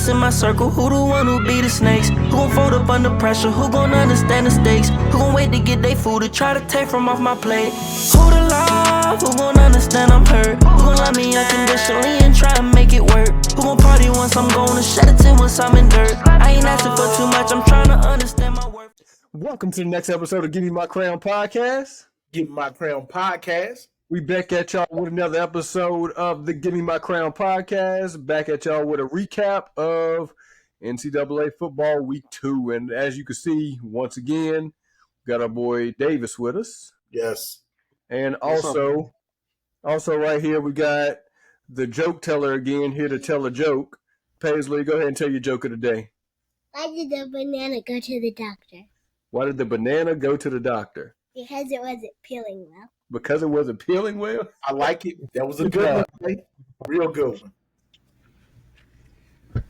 in my circle? Who the one who be the snakes? Who gon' fold up under pressure? Who gon' understand the stakes? Who gon' wait to get their food to try to take from off my plate? Who the love? Who gon' understand I'm hurt? Who gon' love me unconditionally and try to make it work? Who gon' party once I'm gone and shed a tear once I'm in dirt? I ain't asking for too much, I'm trying to understand my worth. Welcome to the next episode of Give Me My Crown Podcast. Give Me My Crown Podcast. We back at y'all with another episode of the Give Me My Crown Podcast. Back at y'all with a recap of NCAA football week 2. And as you can see, once again, we got our boy Davis with us. Yes. And also right here, we got the joke teller again here to tell a joke. Paisley, go ahead and tell your joke of the day. Why did the banana go to the doctor? Why did the banana go to the doctor? Because it wasn't peeling well. Because it wasn't peeling well? I like it. That was a good one. Real good one.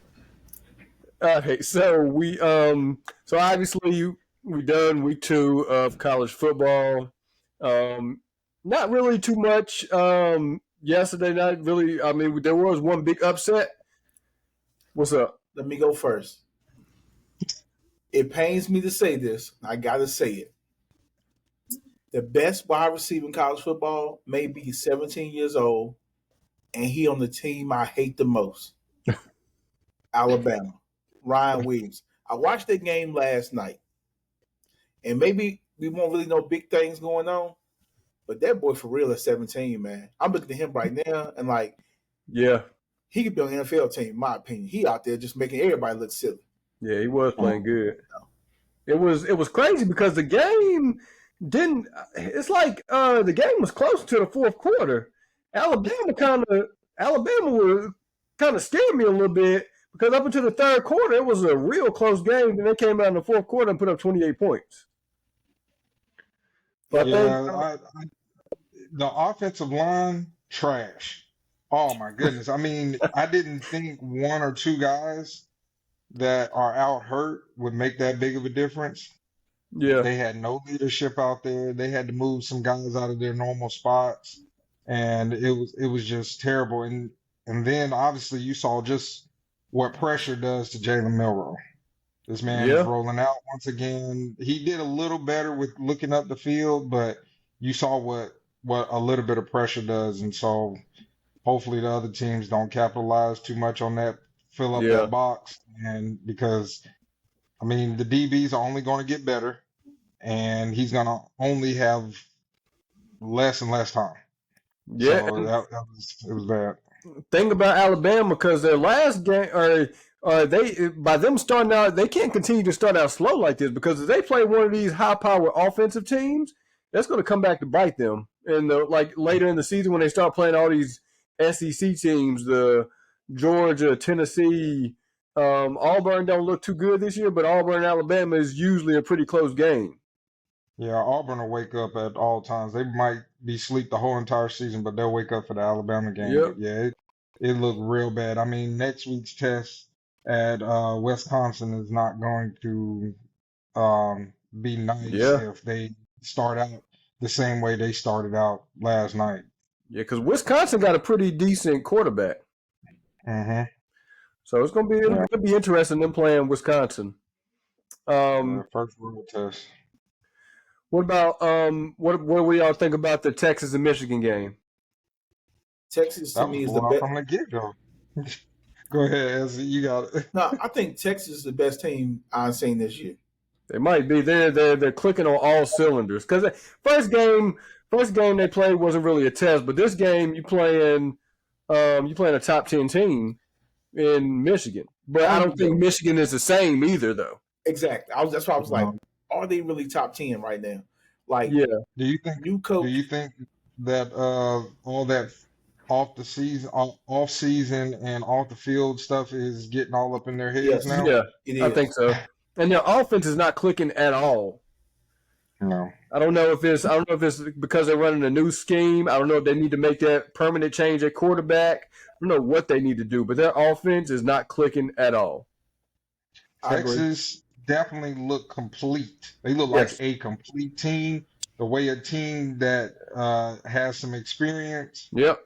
Okay, so we obviously we done week 2 of college football. Not really too much yesterday. Not really. I mean, there was one big upset. What's up? Let me go first. It pains me to say this. I got to say it. The best wide receiver in college football may be 17 years old, and he on the team I hate the most. Alabama. Ryan Williams. I watched that game last night, and maybe we won't really know big things going on, but that boy for real at 17, man. I'm looking at him right now, and yeah, he could be on the NFL team, in my opinion. He out there just making everybody look silly. Yeah, he was playing good. It was crazy because the game didn't. It's like the game was close to the fourth quarter. Alabama was kind of scared me a little bit because up until the third quarter it was a real close game. Then they came out in the fourth quarter and put up 28 points. But the offensive line trash. Oh my goodness! I mean, I didn't think one or two guys that are out hurt would make that big of a difference. Yeah. They had no leadership out there. They had to move some guys out of their normal spots. And it was just terrible. And then obviously you saw just what pressure does to Jalen Milroe. This man is rolling out once again. He did a little better with looking up the field, but you saw what a little bit of pressure does. And so hopefully the other teams don't capitalize too much on that, fill up that box. And because, I mean, the DBs are only going to get better, and he's going to only have less and less time. Yeah. So it was bad. Thing about Alabama, because their last game, they by them starting out, they can't continue to start out slow like this because if they play one of these high-powered offensive teams, that's going to come back to bite them. And later in the season when they start playing all these SEC teams, the Georgia, Tennessee, Auburn don't look too good this year, but Auburn, Alabama is usually a pretty close game. Yeah, Auburn will wake up at all times. They might be asleep the whole entire season, but they'll wake up for the Alabama game. Yep. But yeah, it looked real bad. I mean, next week's test at Wisconsin is not going to be nice if they start out the same way they started out last night. Yeah, because Wisconsin got a pretty decent quarterback. Mm-hmm. So it's gonna be interesting them playing Wisconsin. First real test. What about what do we all think about the Texas and Michigan game? Texas to me is the best from the get-go. Go ahead, Ezzy, you got it. No, I think Texas is the best team I've seen this year. They might be. They're clicking on all cylinders. Because first game they played wasn't really a test, but this game you playing a top 10 team in Michigan. But I don't think Michigan is the same either, though. Exactly. That's why I was like, are they really top 10 right now? Yeah. Do you think new coach? Do you think that all that off season and off the field stuff is getting all up in their heads now? Yeah, I think so. And their offense is not clicking at all. No. I don't know if it's because they're running a new scheme. I don't know if they need to make that permanent change at quarterback. I don't know what they need to do, but their offense is not clicking at all. Texas definitely look complete. They look like a complete team. The way a team that has some experience. Yep.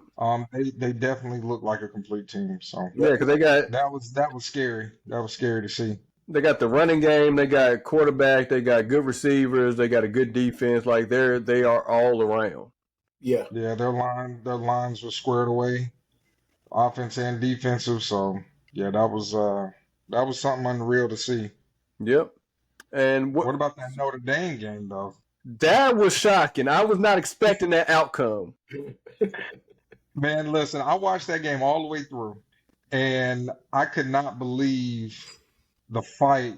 They definitely look like a complete team. So Yeah, because that was scary. That was scary to see. they got the running game, they got quarterback, they got good receivers, they got a good defense. Like they are all around. Yeah. Yeah, their lines were squared away, offense and defensive. So yeah, that was something unreal to see. Yep. And What about that Notre Dame game though? that was shocking. I was not expecting that outcome. Man, listen, I watched that game all the way through, and I could not believe the fight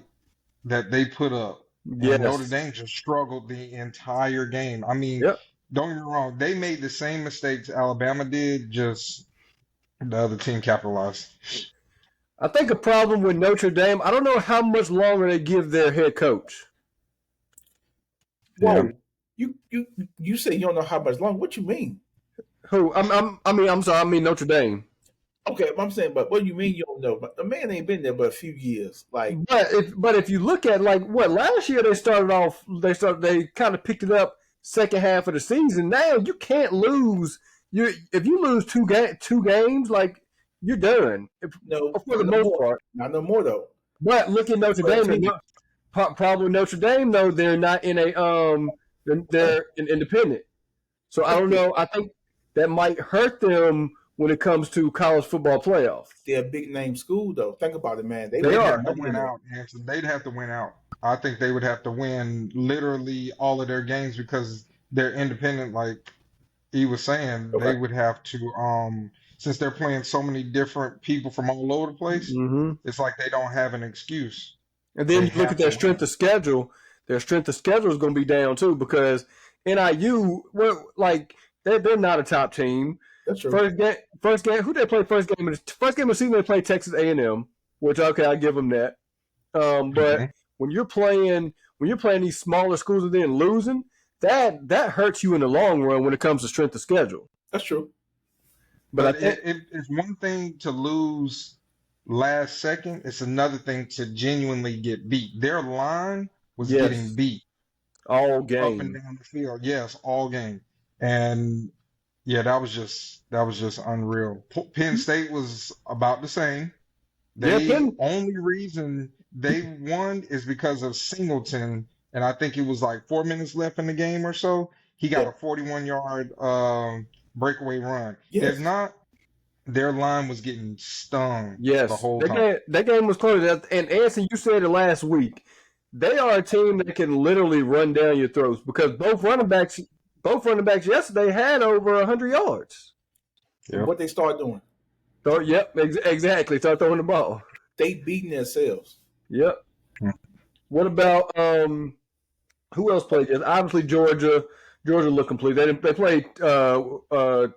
that they put up. And Notre Yes. Dame just struggled the entire game. I mean, Yep. don't get me wrong, they made the same mistakes Alabama did, just the other team capitalized. I think a problem with Notre Dame, I don't know how much longer they give their head coach. Whoa. You say you don't know how much longer. What you mean? Who? I'm sorry. I mean Notre Dame. Okay, I'm saying, but what do you mean you don't know? But the man ain't been there but a few years. Like, But if you look at like what last year they kind of picked it up second half of the season. Now you can't lose. If you lose two games, like you're done no, for the most part. not no more though. But look at Notre Dame. Probably Notre Dame though they're not in a they're an independent. So I don't know. I think that might hurt them when it comes to college football playoffs. They're a big name school though. Think about it, man. They They'd are. have to win out, Hanson. They'd have to win out. I think they would have to win literally all of their games because they're independent, like he was saying. Okay. They would have to since they're playing so many different people from all over the place, Mm-hmm. it's like they don't have an excuse. And then They you look have at their to strength win. of schedule. Their strength of schedule is going to be down too because NIU, like they're not a top team. That's true. First game. Who they play first game? First game of the season they play Texas A&M, which okay, I give them that. But Mhm. when you're playing these smaller schools and then losing, that hurts you in the long run when it comes to strength of schedule. That's true. But I But think it's one thing to lose last second. It's another thing to genuinely get beat. Their line was Yes. getting beat all up and game. down the field. Yes, all game. And yeah, that was just unreal. Penn State was about the same. Yeah, The only reason they won is because of Singleton, and I think it was like 4 minutes left in the game or so. He got Yeah. a 41-yard breakaway run. Yes. If not, their line was getting stung Yes, the whole time. that game was close. And Anson, you said it last week. They are a team that can literally run down your throats because both running backs yesterday had over 100 yards. And Yep. what they start doing, So, yep, exactly. Start throwing the ball. they beating themselves. Yep. Hmm. What about who else played this? Obviously, Georgia looked complete. They played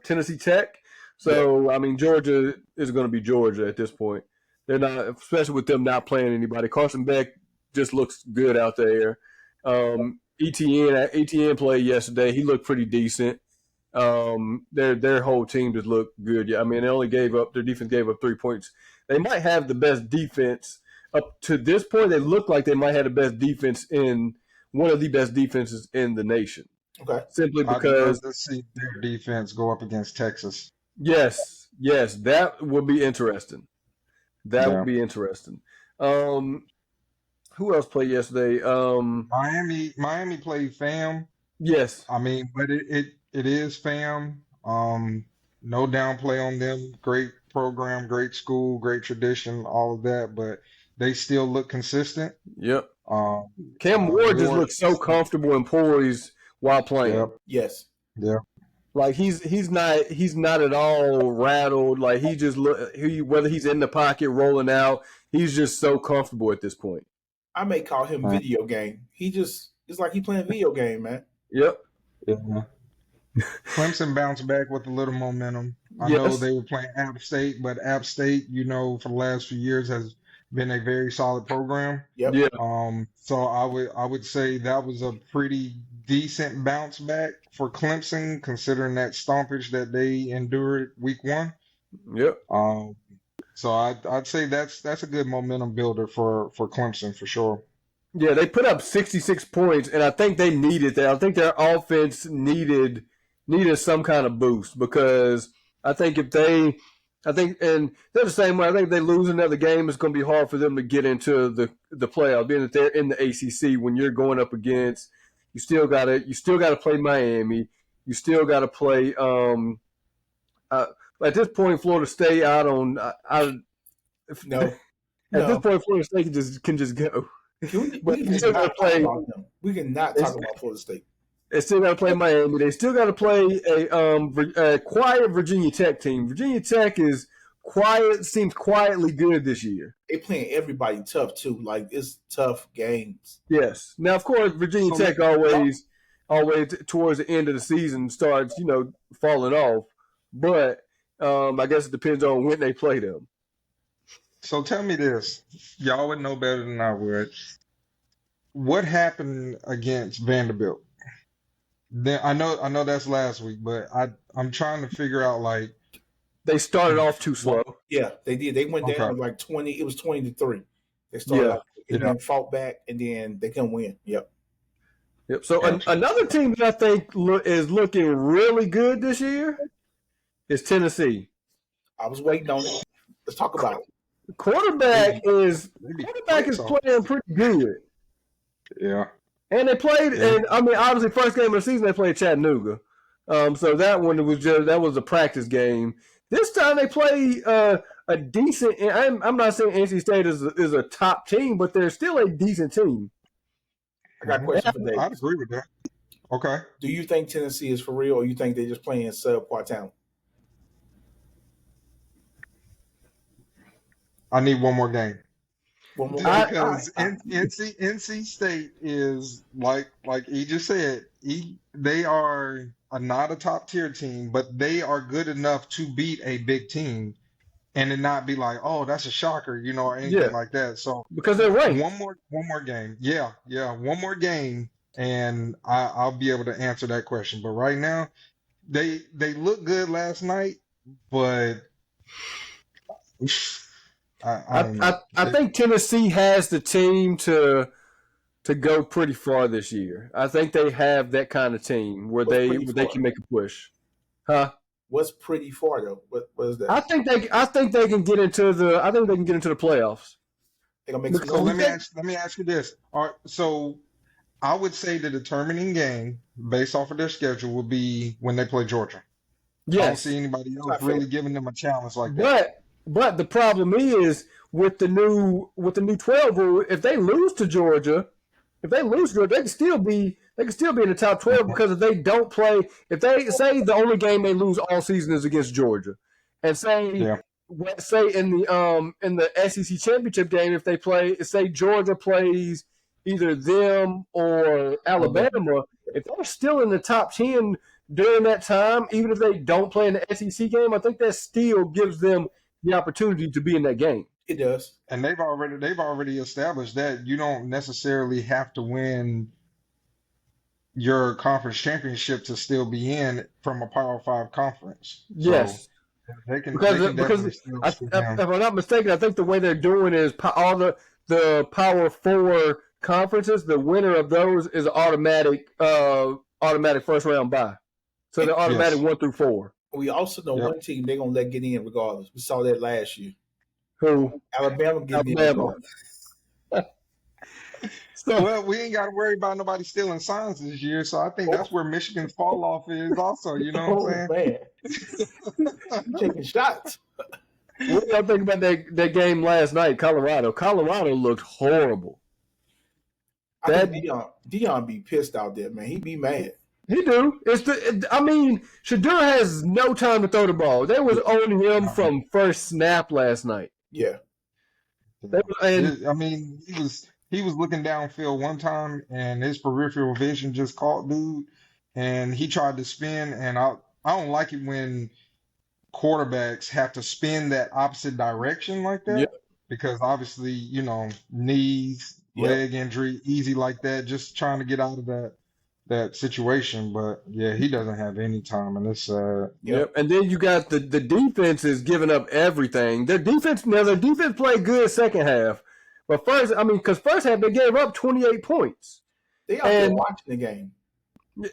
Tennessee Tech. So, I mean, Georgia is going to be Georgia at this point. They're not, especially with them not playing anybody. Carson Beck just looks good out there. ETN played yesterday. He looked pretty decent. Their whole team just looked good. Yeah, I mean, their defense gave up 3 points. They might have the best defense up to this point. They look like they might have the best defense in one of the best defenses in the nation. Okay. Simply I'd because love to see their defense go up against Texas. yes, that would be interesting. That would be interesting. Who else played yesterday? Miami played FAM. Yes. I mean, but it is FAM. No downplay on them. Great program, great school, great tradition, all of that. But they still look consistent. Yep. Um, Cam Ward just Ward- looks so comfortable and poised while playing. Yep. Yes. Yeah. Like he's not at all rattled. Like he just whether he's in the pocket rolling out, he's just so comfortable at this point. I may call him Right. video game. It's like he playing video game, man. Yep. Yeah. Clemson bounced back with a little momentum. I know Yes. they were playing App State, but App State, for the last few years has been a very solid program. Yep. Yeah. So I would say that was a pretty decent bounce back for Clemson, considering that stompage that they endured week 1. Yep. So I'd say that's a good momentum builder for Clemson for sure. Yeah, they put up 66 points, and I think they needed that. I think their offense needed some kind of boost because I think and they're the same way. I think if they lose another game, it's going to be hard for them to get into the playoffs. Being that they're in the ACC, when you're going up against, you still gotta play Miami. You still got to play. At this point, Florida State. No, At this point, Florida State can just go. we can just not talk about them. We can not talk about Florida State. They still got to play Miami. They still got to play a quiet Virginia Tech team. Virginia Tech seems quietly good this year. They playing everybody tough too. Like it's tough games. Yes. Now, of course, Virginia Tech always towards the end of the season starts, falling off. But I guess it depends on when they play them. So tell me this. Y'all would know better than I would. What happened against Vanderbilt? Then I know that's last week, but I'm trying to figure out like they started off too slow. Yeah, they did. They went down like 20. It was 20-3. They started off and then fought back, and then they couldn't win. Yep. So another team that I think is looking really good this year is Tennessee. I was waiting on it. Let's talk about it. Quarterback is playing pretty good. Yeah. And they played, and I mean, obviously, first game of the season they played Chattanooga, so that one was a practice game. This time they play a decent. I'm not saying NC State is a top team, but they're still a decent team. I got a question for Dave. I'd agree with that. Okay. Do you think Tennessee is for real, or you think they're just playing subpar talent? I need one more game. Because NC State is like he just said, they are not a top tier team, but they are good enough to beat a big team and it not be like, oh, that's a shocker, or anything like that. So because they're ranked. One more game. Yeah, one more game and I'll be able to answer that question. But right now, they looked good last night, but I think Tennessee has the team to go pretty far this year. I think they have that kind of team where they can make a push. Huh? What's pretty far though? What is that? I think they can get into the playoffs. So let me ask you this. So I would say the determining game based off of their schedule will be when they play Georgia. Yes. I don't see anybody else really giving them a challenge like that. But the problem is with the new 12 rule, if they lose to Georgia, they can still be in the top 12 because if they don't play, if they say the only game they lose all season is against Georgia, and say in the SEC championship game, if they play, say Georgia plays either them or Alabama, if they're still in the top 10 during that time, even if they don't play in the SEC game, I think that still gives them the opportunity to be in that game. It does. And they've already established that you don't necessarily have to win your conference championship to still be in from a Power 5 conference. Yes. So they can because if I'm not mistaken, I think the way they're doing is all the Power 4 conferences, the winner of those is automatic first round bye. So they're automatic 1 through 4. We also know one team they're gonna let get in regardless. We saw that last year. Who? Alabama getting in. Well, we ain't got to worry about nobody stealing signs this year, so I think that's where Michigan's fall off is also. You know what I'm saying? Man. Taking shots. What do y'all think about that game last night, Colorado? Colorado looked horrible. I think Deion be pissed out there, man. He be mad. He do. Shedeur has no time to throw the ball. They was on him from first snap last night. Yeah. He was looking downfield one time, and his peripheral vision just caught dude, and he tried to spin. And I don't like it when quarterbacks have to spin that opposite direction like that, because obviously, knees, leg injury, easy like that, just trying to get out of that situation. But yeah, he doesn't have any time, and it's Yep. And then you got the defense is giving up everything. Their defense played good second half, but first half they gave up 28 points. They are watching the game.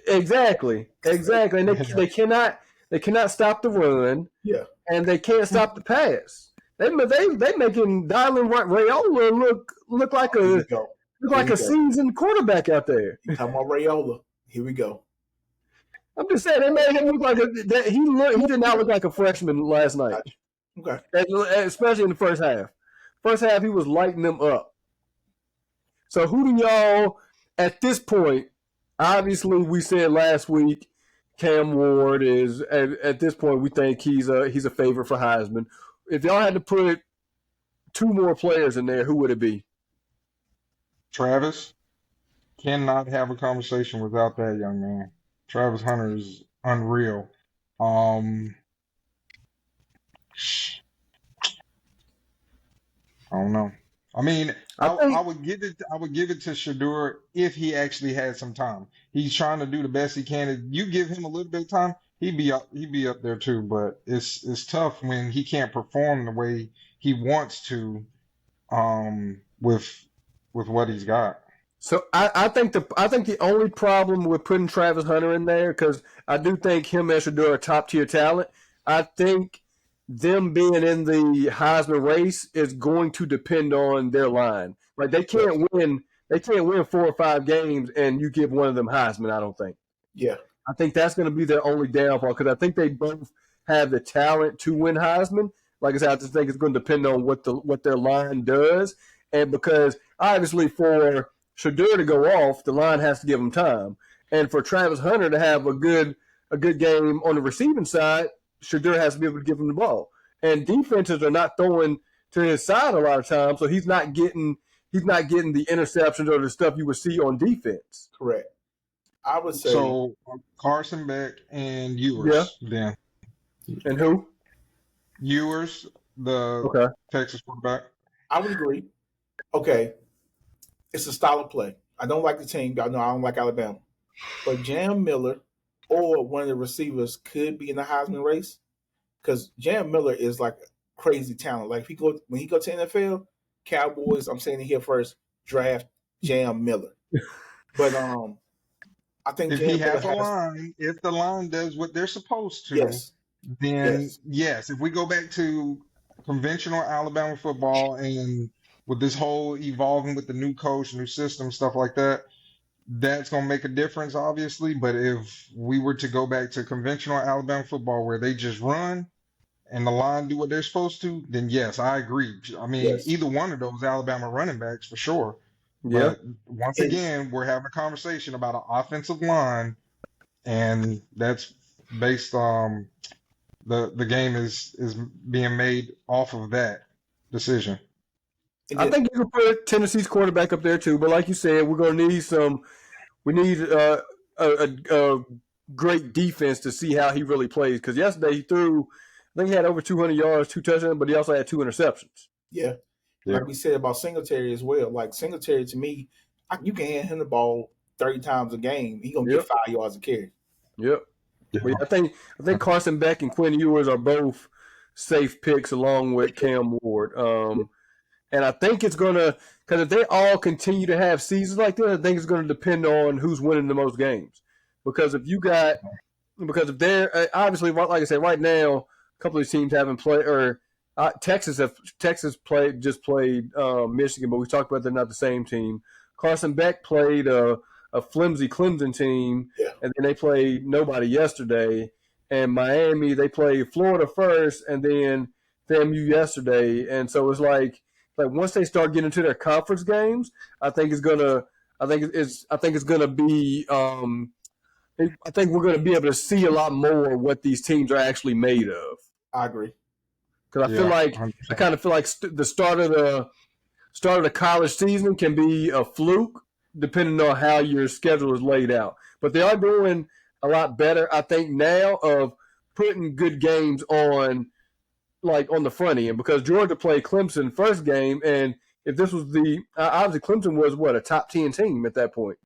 Exactly, and they cannot. They cannot stop the run, Yeah. and they can't stop the pass. They making Dylan Raiola look like Here we a go. look Here like we a go. seasoned quarterback out there. You talking about Raiola? Here we go. I'm just saying they made him look like he did not look like a freshman last night, Okay. especially in the first half. First half he was lighting them up. So who do y'all at this point? Obviously, we said last week Cam Ward is at this point we think he's a favorite for Heisman. If y'all had to put two more players in there, who would it be? Travis cannot have a conversation without that young man. Travis Hunter is unreal. Um, I don't know. I mean, I would give it to Shador if he actually had some time. He's trying to do the best he can. If you give him a little bit of time, he'd be up there too. But it's tough when he can't perform the way he wants to, with what he's got. So I think the only problem with putting Travis Hunter in there, because I do think him and Shador are top tier talent. I think them being in the Heisman race is going to depend on their line. Like they can't win 4 or 5 games and you give one of them Heisman. I don't think. Yeah. I think that's going to be their only downfall because I think they both have the talent to win Heisman. Like I said, I just think it's going to depend on what their line does, and because obviously for Shador to go off, the line has to give him time, and for Travis Hunter to have a good game on the receiving side, Shador has to be able to give him the ball. And defenses are not throwing to his side a lot of times, so he's not getting the interceptions or the stuff you would see on defense. Correct. I would say So Carson Beck and Ewers. Yeah. Then And who? Ewers, the Texas quarterback. I would agree. Okay. It's a style of play. I don't like the team. Y'all know I don't like Alabama. But Jam Miller or one of the receivers could be in the Heisman race because Jam Miller is like crazy talent. Like when he go to NFL, Cowboys, I'm saying it here first, draft Jam Miller. But I think If he has a line, if the line does what they're supposed to, then yes. If we go back to conventional Alabama football and with this whole evolving with the new coach, new system, stuff like that, that's going to make a difference, obviously. But if we were to go back to conventional Alabama football where they just run and the line do what they're supposed to, then yes, I agree. I mean, either one of those Alabama running backs for sure. Yeah. But once again, we're having a conversation about an offensive line, and that's based the game is being made off of that decision. I think you can put Tennessee's quarterback up there too, but like you said, we're going to need we need a great defense to see how he really plays. Because yesterday I think he had over 200 yards, 2 touchdowns, but he also had 2 interceptions. Yeah. Like we said about Singletary as well. Like Singletary, to me, you can hand him the ball 30 times a game. He's going to get 5 yards a carry. Yep. Yeah, I think Carson Beck and Quinn Ewers are both safe picks along with Cam Ward. And I think it's going to – because if they all continue to have seasons like this, I think it's going to depend on who's winning the most games. Because if they're – obviously, like I said, right now, a couple of these teams haven't played – or Texas played Michigan, but we talked about they're not the same team. Carson Beck played a flimsy Clemson team, and then they played nobody yesterday. And Miami, they played Florida first, and then FAMU yesterday. And so it's like once they start getting into their conference games, I think it's gonna be. I think we're gonna be able to see a lot more what these teams are actually made of. I agree. Because I kind of feel like the start of the college season can be a fluke depending on how your schedule is laid out. But they are doing a lot better, I think, now of putting good games on the front end. Because Georgia played Clemson first game, and if this was obviously Clemson was a top 10 team at that point,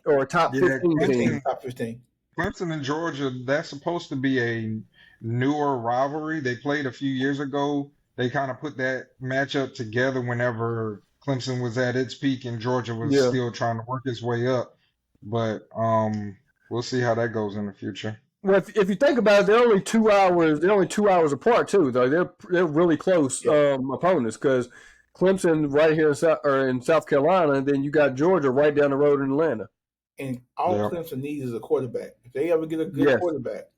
or a top 15 team. Top 15. Clemson and Georgia, that's supposed to be a newer rivalry. They played a few years ago. They kind of put that matchup together whenever Clemson was at its peak and Georgia was still trying to work its way up. But we'll see how that goes in the future. Well, if you think about it, they're only 2 hours. They're only 2 hours apart too, though. They're really close opponents because Clemson right here in South Carolina, and then you got Georgia right down the road in Atlanta. And all Yeah. Clemson needs is a quarterback. If they ever get a good Yes. quarterback,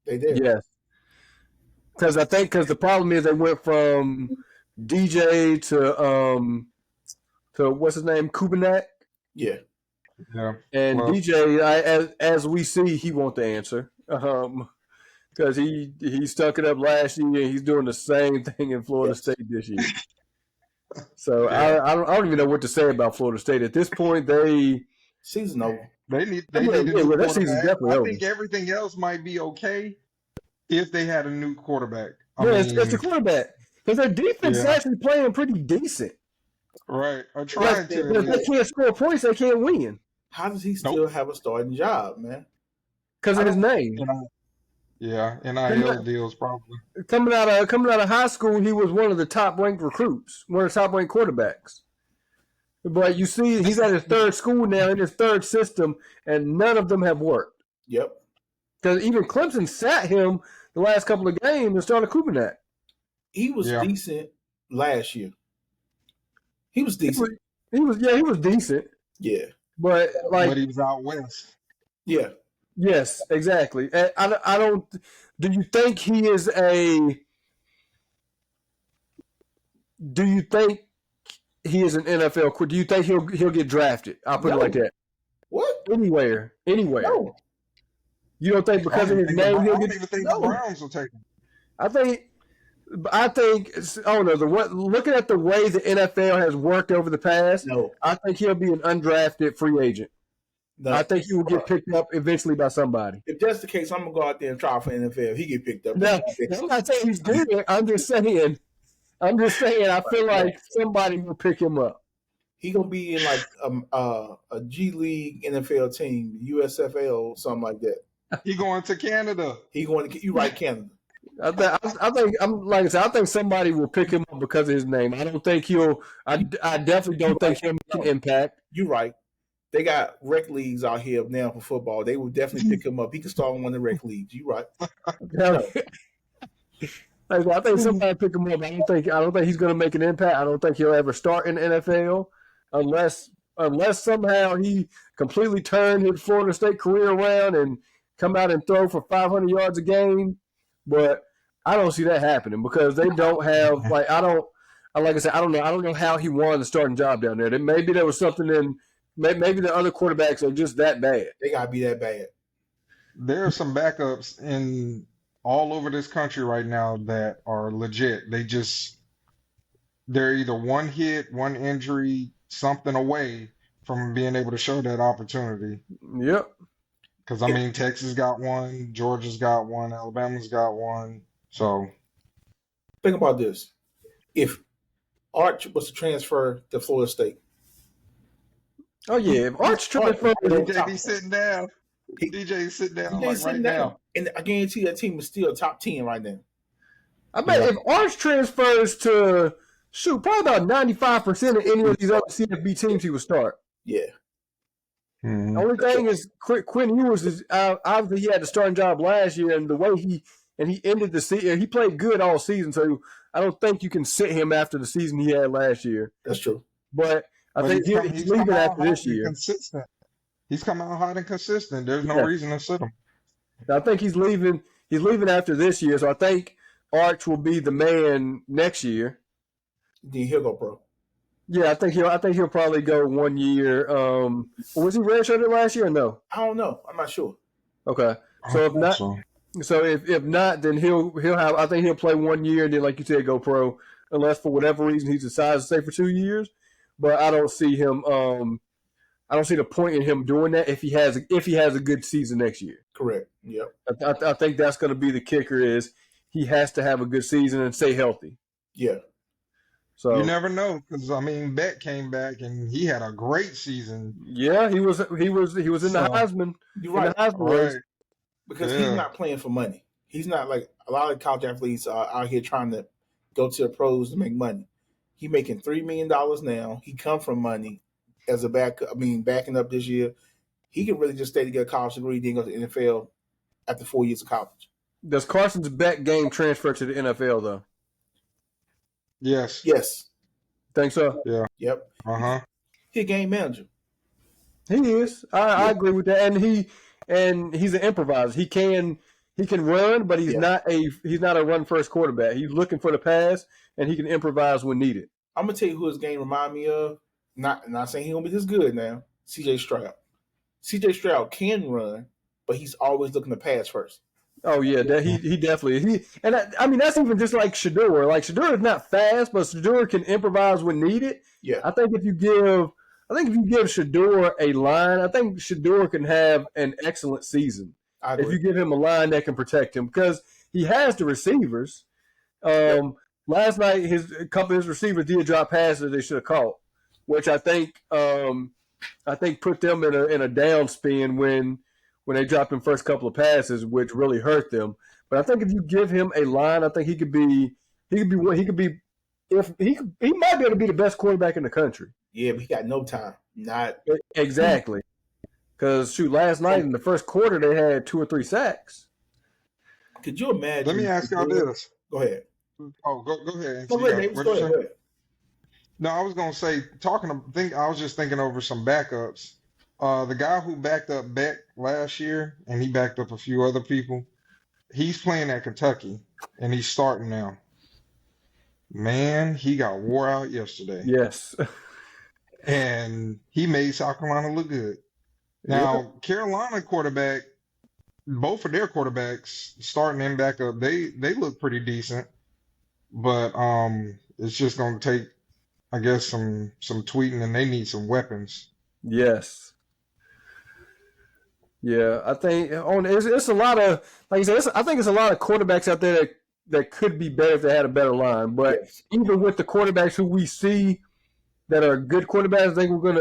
they there. Yes, because the problem is they went from DJ to what's his name, Kubinak, Yeah. Yeah. and Well, DJ, as we see, he won't the answer. Because he stuck it up last year, and he's doing the same thing in Florida State this year. So Yeah. I don't even know what to say about Florida State at this point. Season over. they need Yeah, a new well, that season's quarterback. definitely I over. think everything else might be okay if they had a new quarterback. It's the quarterback because their defense is actually playing pretty decent. Right. Or trying to. But if they can't score points, they can't win How does he still have a starting job, man? because of his name. Yeah, NIL deals probably. Coming out of high school, he was one of the top ranked recruits, one of the top ranked quarterbacks. But you see, he's at his third school now in his third system, and none of them have worked. Yep. Because even Clemson sat him the last couple of games and started Kubinak. He was decent last year. He was decent. He was decent. Yeah. But but he was out west. Yeah. Yes, exactly. I don't. Do you think he is a? Do you think he is an NFL? Do you think he'll get drafted? I'll put it like that. What? Anywhere. No. You don't think because of his name I he'll don't get? even think the Browns will take him. I think. I don't know. Looking at the way the NFL has worked over the past, I think he'll be an undrafted free agent. No. I think he will get picked up eventually by somebody. If that's the case, I'm gonna go out there and try for NFL. He get picked up. No, I'm not saying he's good. I'm just saying. I feel like somebody will pick him up. He gonna be in like a G League NFL team, USFL, something like that. He going to Canada. He going to you right, Canada. I think I'm like I said. I think somebody will pick him up because of his name. I don't think he'll. I definitely don't think he'll make an impact. You're right. They got rec leagues out here now for football. They will definitely pick him up. He can start in one of the rec leagues. You're right. I think somebody pick him up. I don't think he's going to make an impact. I don't think he'll ever start in the NFL unless somehow he completely turned his Florida State career around and come out and throw for 500 yards a game. But I don't see that happening because they don't have like I don't know how he won the starting job down there. Maybe there was something in. Maybe the other quarterbacks are just that bad. They gotta be that bad. There are some backups in all over this country right now that are legit. They're either one hit, one injury, something away from being able to show that opportunity. Yep. Because Texas got one, Georgia's got one, Alabama's got one. So think about this: if Arch was to transfer to Florida State. Oh yeah, if Arch transfer, DJ's sitting down. DJ's sitting down right now, and I guarantee that team is still top 10 right now. I bet if Arch transfers to probably about 95% of any of these other CFB teams, he would start. Yeah. Mm-hmm. The only thing is Quinn Ewers is obviously he had the starting job last year, and the way he ended the season, he played good all season. So I don't think you can sit him after the season he had last year. That's true. But I think he's leaving after this year. Consistent. He's coming out hot and consistent. There's no reason to sit him. I think he's leaving. He's leaving after this year, so I think Arch will be the man next year. Then he'll go pro. Yeah, I think he'll probably go 1 year. Was he redshirted last year or no? I don't know. I'm not sure. Okay, so if not, if not, then he'll have. I think he'll play 1 year and then, like you said, go pro. Unless for whatever reason he decides to stay for 2 years. But I don't see him. I don't see the point in him doing that if he has a good season next year. Correct. Yep. I think that's going to be the kicker. Is he has to have a good season and stay healthy. Yeah. So you never know because Beck came back and he had a great season. Yeah, he was in the Heisman. You're right. Right. Because he's not playing for money. He's not like a lot of college athletes are out here trying to go to the pros to make money. He's making $3 million now. He come from money as a backing up this year. He can really just stay to get a college degree, then go to the NFL after 4 years of college. Does Carson's Beck game transfer to the NFL though? Yes. Yes. Think so? Yeah. Yep. Uh-huh. He a game manager. He is. I agree with that, and he's an improviser. He can run, but he's not a run first quarterback. He's looking for the pass, and he can improvise when needed. I'm gonna tell you who his game remind me of. Not saying he gonna be this good now. C.J. Stroud. C.J. Stroud can run, but he's always looking to pass first. Oh yeah, he definitely I mean that's even just like Shador. Like Shador is not fast, but Shador can improvise when needed. Yeah. I think if you give Shador a line, I think Shador can have an excellent season. I agree. If you give him a line that can protect him, because he has the receivers. Last night, a couple of his receivers did drop passes they should have caught, which I think put them in a down spin when they dropped them first couple of passes, which really hurt them. But I think if you give him a line, I think he might be able to be the best quarterback in the country. Yeah, but he got no time. Not exactly. Because last night in the first quarter they had 2 or 3 sacks. Could you imagine? Let me ask y'all this. Go ahead. Oh, go ahead. No, go ahead. No, I was gonna say I was just thinking over some backups. The guy who backed up Beck last year, and he backed up a few other people, he's playing at Kentucky, and he's starting now. Man, he got wore out yesterday. Yes. And he made South Carolina look good. Now, Carolina quarterback, both of their quarterbacks, starting and backup, they look pretty decent. But it's just gonna take, I guess, some tweeting, and they need some weapons. Yes. Yeah, I think it's a lot of, like I said, I think it's a lot of quarterbacks out there that could be better if they had a better line. But even with the quarterbacks who we see that are good quarterbacks, I think we're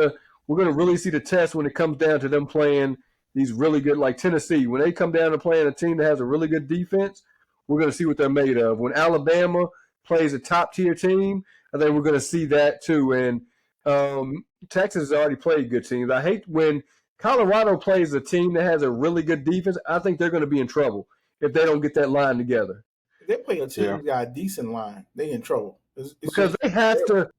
gonna really see the test when it comes down to them playing these really good, like Tennessee. When they come down to playing a team that has a really good defense, we're gonna see what they're made of. When Alabama plays a top tier team, I think we're gonna see that too. And Texas has already played good teams. I hate when Colorado plays a team that has a really good defense. I think they're going to be in trouble if they don't get that line together. If they play a team that got a decent line, they're in trouble. Because they have to,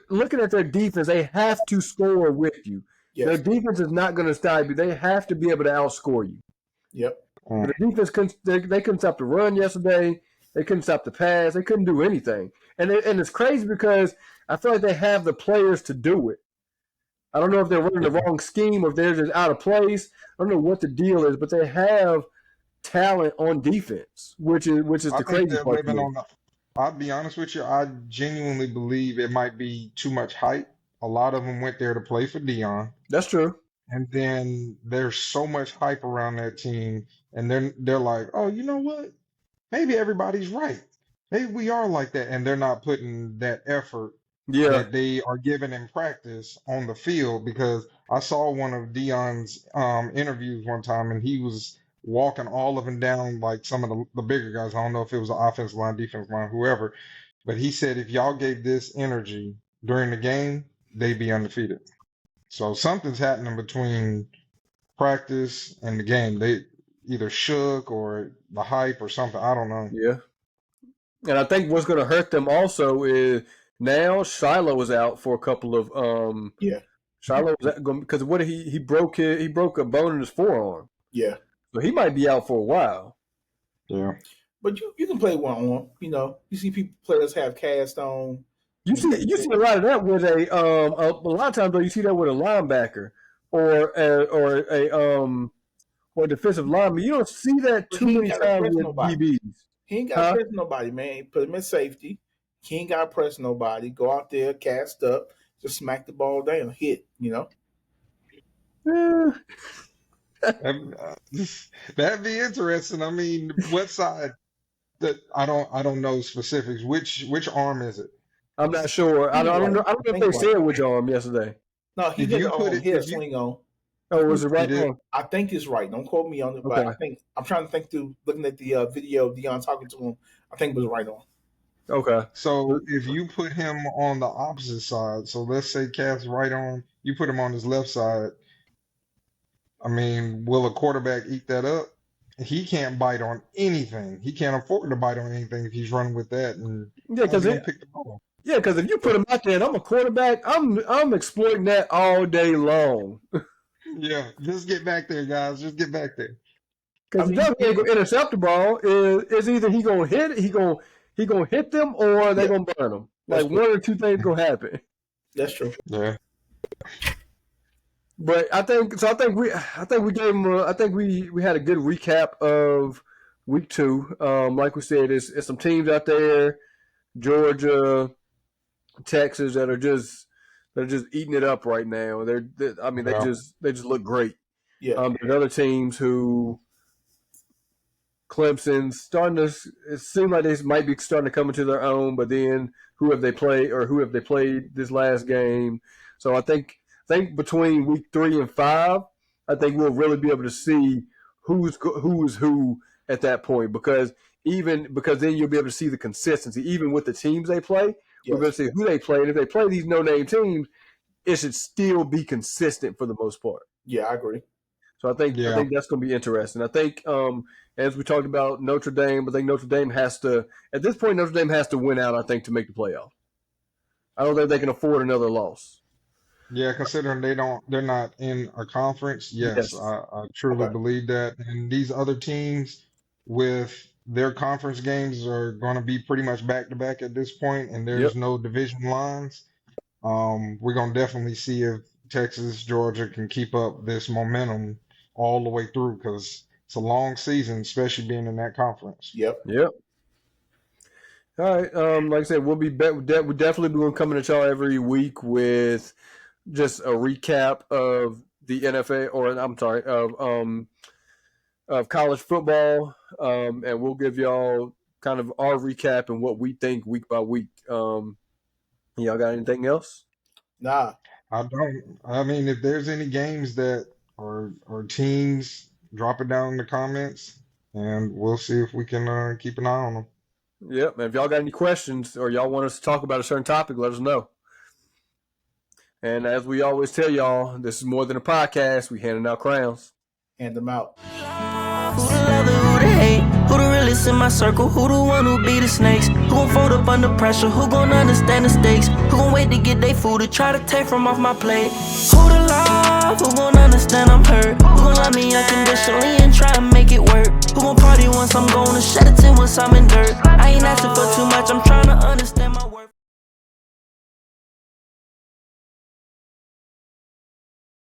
looking at their defense, they have to score with you. Yes. Their defense is not going to stop you. They have to be able to outscore you. Yep. The defense, they couldn't stop the run yesterday. They couldn't stop the pass. They couldn't do anything. And it's crazy because I feel like they have the players to do it. I don't know if they're running the wrong scheme or if they're just out of place. I don't know what the deal is, but they have talent on defense, which is the crazy part. I'll be honest with you. I genuinely believe it might be too much hype. A lot of them went there to play for Dion. That's true. And then there's so much hype around that team, and they're like, oh, you know what? Maybe everybody's right. Maybe we are like that, and they're not putting that effort that they are given in practice on the field. Because I saw one of Dion's interviews one time, and he was walking all of them down like some of the bigger guys. I don't know if it was the offensive line, defensive line, whoever, but he said if y'all gave this energy during the game, they'd be undefeated. So something's happening between practice and the game. They either shook or the hype or something. I don't know. Yeah. And I think what's going to hurt them also is now Shiloh was out for a couple of Shiloh was because what he broke a bone in his forearm. Yeah. So he might be out for a while. Yeah. But you can play one on. You know, you see players have cast on. You see a lot of that with a lot of times though you see that with a linebacker or a defensive lineman. You don't see that too many times with DBs. He ain't got to press nobody, man. Put him in safety. He ain't got to press nobody. Go out there, cast up, just smack the ball down, hit. You know. That'd be interesting. I mean, what side? That I don't know specifics. Which arm is it? I'm not sure. I don't know. I don't know if they said which arm yesterday. No, he did his swing on. Oh, was it right arm? I think it's right. Don't quote me on it, but I think I'm trying to think through looking at the video of Dion talking to him. I think it was right on. Okay. So if you put him on the opposite side, so let's say Cass right on, you put him on his left side. I mean, will a quarterback eat that up? he can't bite on anything. He can't afford to bite on anything if he's running with that. And Yeah, how's because he gonna pick the ball? if you put him out there and I'm a quarterback, I'm exploiting that all day long. Yeah, just get back there, guys. Just get back there. I Because mean, if that man gonna intercept the ball, is either he gonna hit it, he gonna hit them, or they yeah, gonna burn him. that's Like true. one or two things gonna happen. That's true. Yeah. But I think we gave him. I think we had a good recap of week 2. Like we said, it's some teams out there, Georgia, Texas, that are just eating it up right now. I mean, Yeah. they just look great. Yeah. There's other teams who Clemson's starting to. It seems like they might be starting to come into their own, but then who have they played this last game? So I think between week 3 and 5, I think we'll really be able to see who's who at that point, because then you'll be able to see the consistency even with the teams they play. Yes. We're going to see who they play, and if they play these no-name teams, it should still be consistent for the most part. Yeah, I agree. So I think that's going to be interesting. I think as we talked about Notre Dame, I think Notre Dame has to win out, I think, to make the playoff. I don't think they can afford another loss. Yeah, considering they're not in a conference. Yes, Yes. I truly Okay. believe that. And these other teams with their conference games are going to be pretty much back to back at this point, and there's Yep. no division lines. We're going to definitely see if Texas, Georgia can keep up this momentum all the way through, because it's a long season, especially being in that conference. Yep. All right. Like I said, we'll be we definitely be coming at y'all every week with just a recap of the NFL, or I'm sorry, of college football, and we'll give y'all kind of our recap and what we think week by week. Y'all got anything else? Nah. I don't. I mean, if there's any games that or teams, drop it down in the comments, and we'll see if we can keep an eye on them. Yep. And if y'all got any questions or y'all want us to talk about a certain topic, let us know. And as we always tell y'all, this is more than a podcast. We handing out crowns. Hand them out. Who the love it, who the hate? Who the realest in my circle? Who the one who be the snakes? Who gon' fold up under pressure? Who gon' understand the stakes? Who gon' wait to get they food to try to take from off my plate? Who the love? Who gon' understand I'm hurt? Who gon' love me